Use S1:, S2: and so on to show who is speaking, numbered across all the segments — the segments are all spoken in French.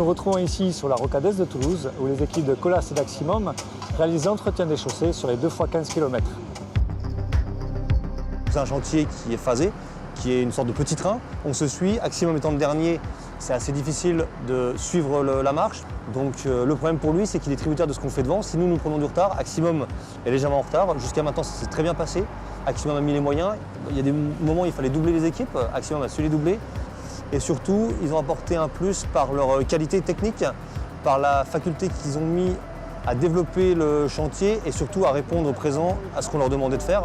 S1: nous retrouvons ici sur la rocade de Toulouse, où les équipes de Colas et d'Aximum réalisent l'entretien des chaussées sur les 2 fois 15 km.
S2: C'est un chantier qui est phasé, qui est une sorte de petit train. On se suit, Axiom étant le dernier, c'est assez difficile de suivre la marche. Donc le problème pour lui, c'est qu'il est tributaire de ce qu'on fait devant. Si nous prenons du retard, Axiom est légèrement en retard. Jusqu'à maintenant, ça s'est très bien passé. Axiom a mis les moyens. Il y a des moments où il fallait doubler les équipes. Axiom a su les doubler. Et surtout, ils ont apporté un plus par leur qualité technique, par la faculté qu'ils ont mis à développer le chantier et surtout à répondre au présent à ce qu'on leur demandait de faire.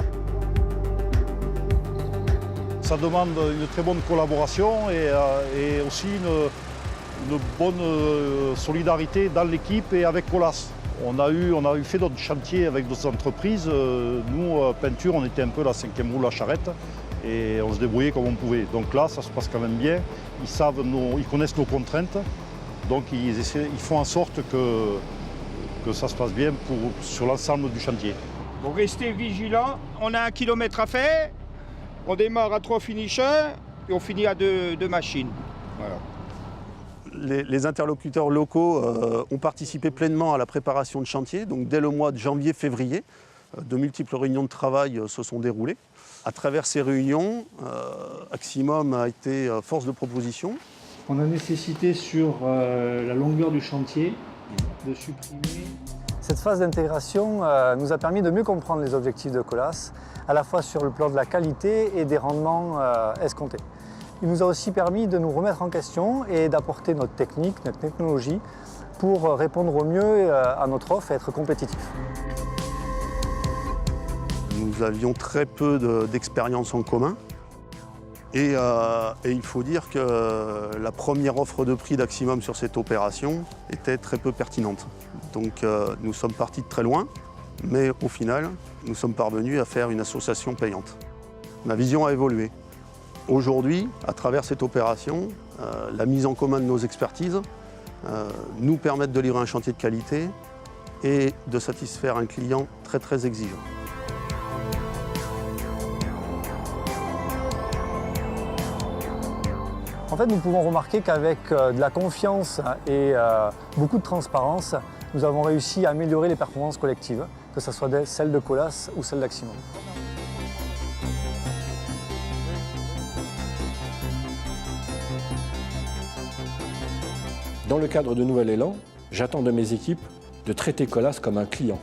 S3: Ça demande une très bonne collaboration et aussi une bonne solidarité dans l'équipe et avec Colas. On a eu fait d'autres chantiers avec d'autres entreprises. Nous, peinture, on était un peu la 5e roue, la charrette, et on se débrouillait comme on pouvait. Donc là, ça se passe quand même bien. Ils connaissent nos contraintes, donc ils font en sorte que ça se passe bien sur l'ensemble du chantier.
S4: Pour rester vigilant, on a 1 kilomètre à faire. On démarre à 3 finishers et on finit à 2 machines. Voilà.
S5: Les interlocuteurs locaux ont participé pleinement à la préparation de chantier. Donc dès le mois de janvier-février, de multiples réunions de travail se sont déroulées. À travers ces réunions, Axiom a été force de proposition.
S6: On a nécessité sur la longueur du chantier de supprimer.
S1: Cette phase d'intégration nous a permis de mieux comprendre les objectifs de Colas, à la fois sur le plan de la qualité et des rendements escomptés. Il nous a aussi permis de nous remettre en question et d'apporter notre technique, notre technologie pour répondre au mieux à notre offre et être compétitifs.
S5: Nous avions très peu d'expérience en commun et il faut dire que la première offre de prix d'Axiom sur cette opération était très peu pertinente. Donc nous sommes partis de très loin, mais au final, nous sommes parvenus à faire une association payante. Ma vision a évolué. Aujourd'hui, à travers cette opération, la mise en commun de nos expertises nous permet de livrer un chantier de qualité et de satisfaire un client très très exigeant.
S1: En fait, nous pouvons remarquer qu'avec de la confiance et beaucoup de transparence, nous avons réussi à améliorer les performances collectives, que ce soit celles de Colas ou celles d'Axiom.
S7: Dans le cadre de Nouvel Élan, j'attends de mes équipes de traiter Colas comme un client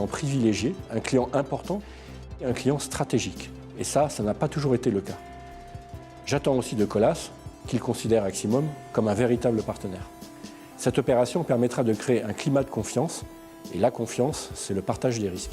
S7: privilégié, un client important et un client stratégique. Et ça n'a pas toujours été le cas. J'attends aussi de Colas qu'il considère Axiom comme un véritable partenaire. Cette opération permettra de créer un climat de confiance, et la confiance, c'est le partage des risques.